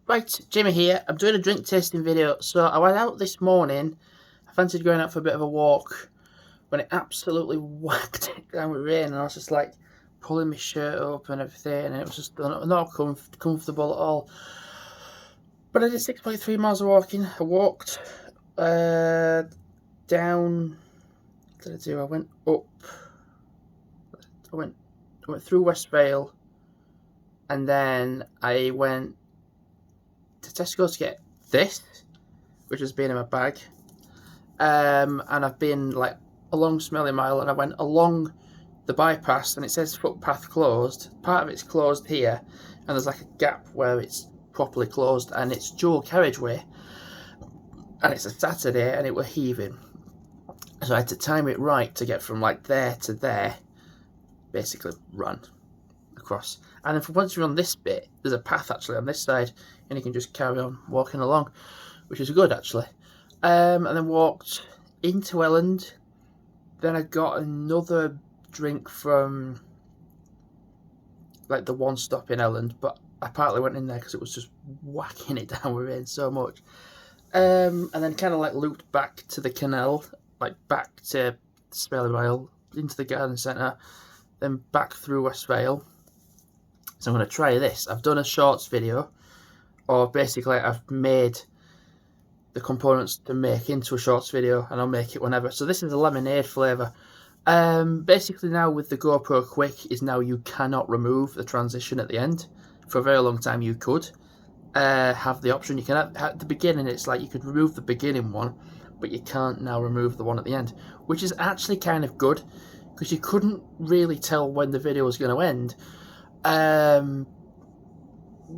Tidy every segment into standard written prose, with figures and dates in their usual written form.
Right, Jimmy here. I'm doing a drink tasting video. So I went out this morning. I fancied going out for a bit of a walk when it absolutely whacked it down with rain, and I was just like pulling my shirt up and everything, and it was just not comfortable at all. But I did 6.3 miles of walking. I walked down. What did I do? I went up. I went through West Vale, and then I went to Tesco to get this, which has been in my bag. And I've been like along Smelly Mile, and I went along the bypass, and it says footpath closed. Part of it's closed here, and there's like a gap where it's properly closed, and it's dual carriageway, and it's a Saturday, and it were heaving, so I had to time it right to get from like there to there, basically run across. And then once you're on this bit, there's a path actually on this side, and you can just carry on walking along, which is good actually. And then walked into Elland. Then I got another drink from like the one stop in Elland, but I partly went in there because it was just whacking it down with rain so much. And then kind of like looped back to the canal, like back to Smelly Mile, into the garden centre, then back through West Vale. So I'm going to try this. I've done a shorts video, or basically I've made the components to make into a shorts video, and I'll make it whenever. So this is a lemonade flavour. Basically now with the GoPro Quick is now you cannot remove the transition at the end. For a very long time you could have the option. You can at the beginning, it's like you could remove the beginning one, but you can't now remove the one at the end, which is actually kind of good because you couldn't really tell when the video was going to end.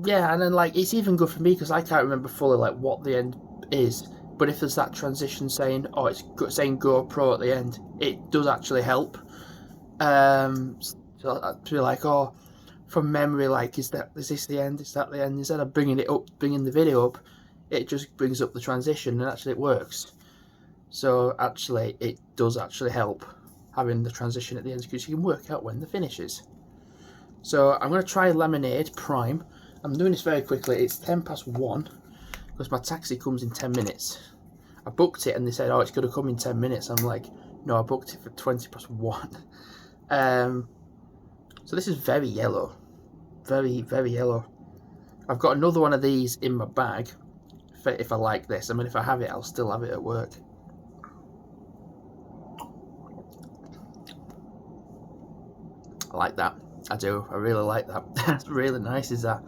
Yeah, and then like it's even good for me because I can't remember fully like what the end is, but if there's that transition saying, oh, it's saying GoPro at the end, it does actually help. So I'd be like, oh, from memory, like is this the end? Is that the end? Instead of bringing the video up, it just brings up the transition, and actually it works. So actually, it does actually help having the transition at the end because you can work out when the finish is. So I'm going to try lemonade prime. I'm doing this very quickly. It's 1:10 because my taxi comes in 10 minutes. I booked it and they said, oh, it's going to come in 10 minutes. I'm like, no, I booked it for 1:20. So this is very yellow. Very, very yellow. I've got another one of these in my bag if I like this. I mean, if I have it, I'll still have it at work. I like that. I do. I really like that. That's really nice, is that?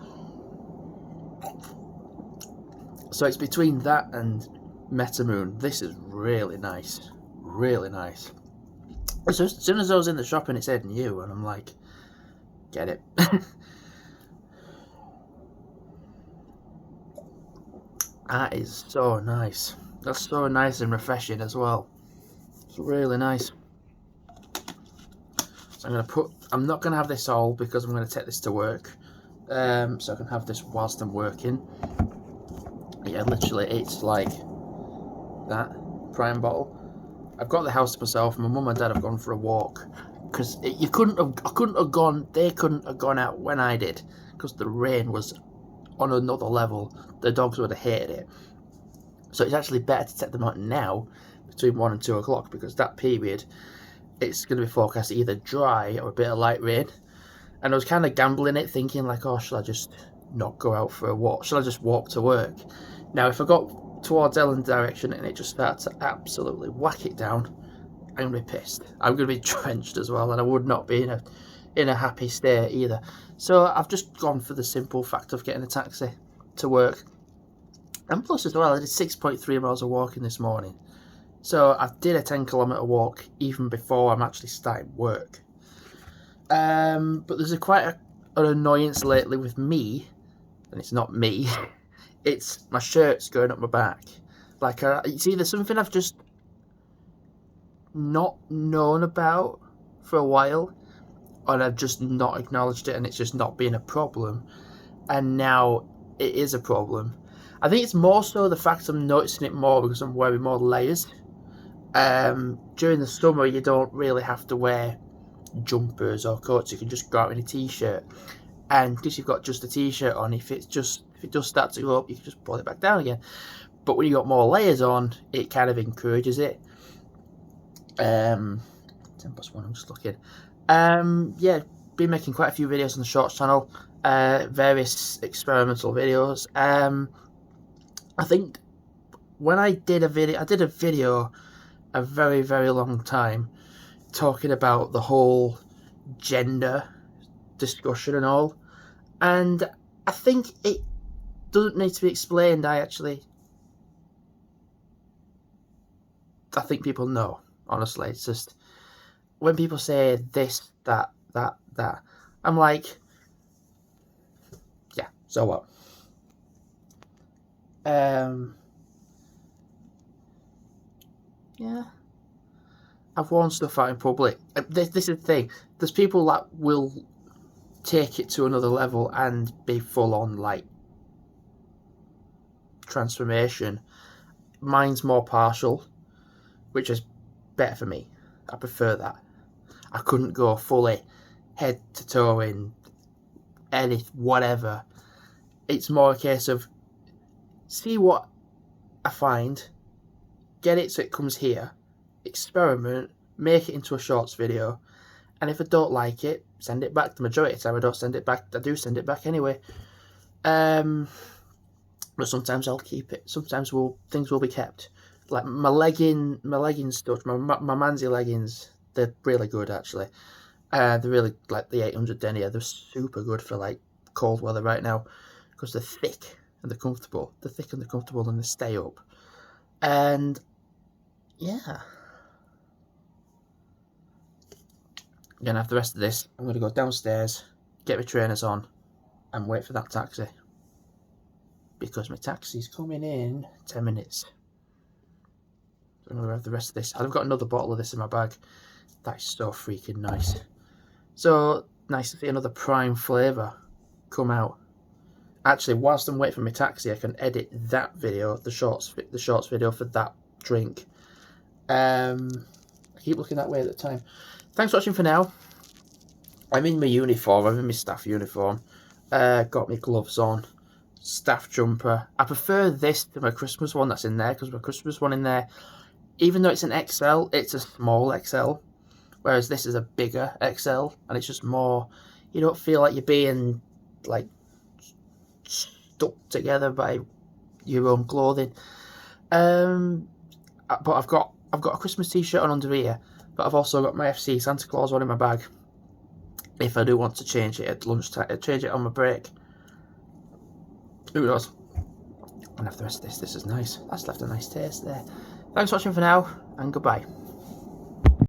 So it's between that and Metamoon. This is really nice. Really nice. So as soon as I was in the shop and it said new, and I'm like, get it. That is so nice. That's so nice and refreshing as well. It's really nice. So I'm not going to have this all because I'm going to take this to work. So I can have this whilst I'm working. Yeah, literally, it's like that prime bottle. I've got the house to myself. My mum and dad have gone for a walk because they couldn't have gone out when I did because the rain was on another level. The dogs would have hated it. So it's actually better to take them out now between 1 and 2 o'clock because that period it's going to be forecast either dry or a bit of light rain. And I was kind of gambling it, thinking like, oh, should I just not go out for a walk? Should I just walk to work? Now, if I got towards Elland direction and it just starts to absolutely whack it down, I'm going to be pissed. I'm going to be drenched as well, and I would not be in a happy state either. So I've just gone for the simple fact of getting a taxi to work. And plus as well, I did 6.3 miles of walking this morning. So I did a 10-kilometre walk even before I'm actually starting work. But there's quite an annoyance lately with me, and it's not me. It's my shirt's going up my back. Like it's either something I've just not known about for a while, or I've just not acknowledged it, and it's just not been a problem. And now it is a problem. I think it's more so the fact I'm noticing it more because I'm wearing more layers. During the summer, you don't really have to wear jumpers or coats. You can just go out in a t-shirt, and because you've got just a t-shirt on, if it's just If it does start to go up, you can just pull it back down again. But when you got more layers on, it kind of encourages it. 10+1, I'm just looking. Yeah, been making quite a few videos on the Shorts channel, various experimental videos. I think when I did a video a very, very long time talking about the whole gender discussion and all, and I think it doesn't need to be explained. I think people know, honestly. It's just when people say this, that, I'm like, yeah, so what? Yeah, I've worn stuff out in public. This is the thing. There's people that will take it to another level and be full on like transformation. Mine's more partial, which is better for me. I prefer that. I couldn't go fully head to toe in any whatever. It's more a case of see what I find, get it so it comes here, experiment, make it into a shorts video, and if I don't like it, send it back. The majority of the time I don't send it back. I do send it back anyway. But sometimes I'll keep it. Sometimes things will be kept. Like my legging stuff, my Manzi leggings, they're really good actually. They're really like the 800 denier. They're super good for like cold weather right now because they're thick and they're comfortable. They're thick and they're comfortable and they stay up. And yeah, I'm gonna have the rest of this. I'm gonna go downstairs, get my trainers on, and wait for that taxi because my taxi's coming in 10 minutes. I'm gonna have the rest of this. I've got another bottle of this in my bag. That is so freaking nice. So nice to see another prime flavour come out. Actually, whilst I'm waiting for my taxi, I can edit that video, the shorts video for that drink. I keep looking that way at the time. Thanks for watching for now. I'm in my uniform. I'm in my staff uniform. Got my gloves on. Staff jumper. I prefer this to my Christmas one that's in there because my Christmas one in there, even though it's an XL, it's a small XL. Whereas this is a bigger XL and it's just more, you don't feel like you're being like stuck together by your own clothing. But I've got a Christmas t-shirt on under here, but I've also got my FC Santa Claus one in my bag. If I do want to change it at lunchtime, change it on my break. Who knows? I'm gonna have the rest of this. This is nice. That's left a nice taste there. Thanks for watching for now, and goodbye.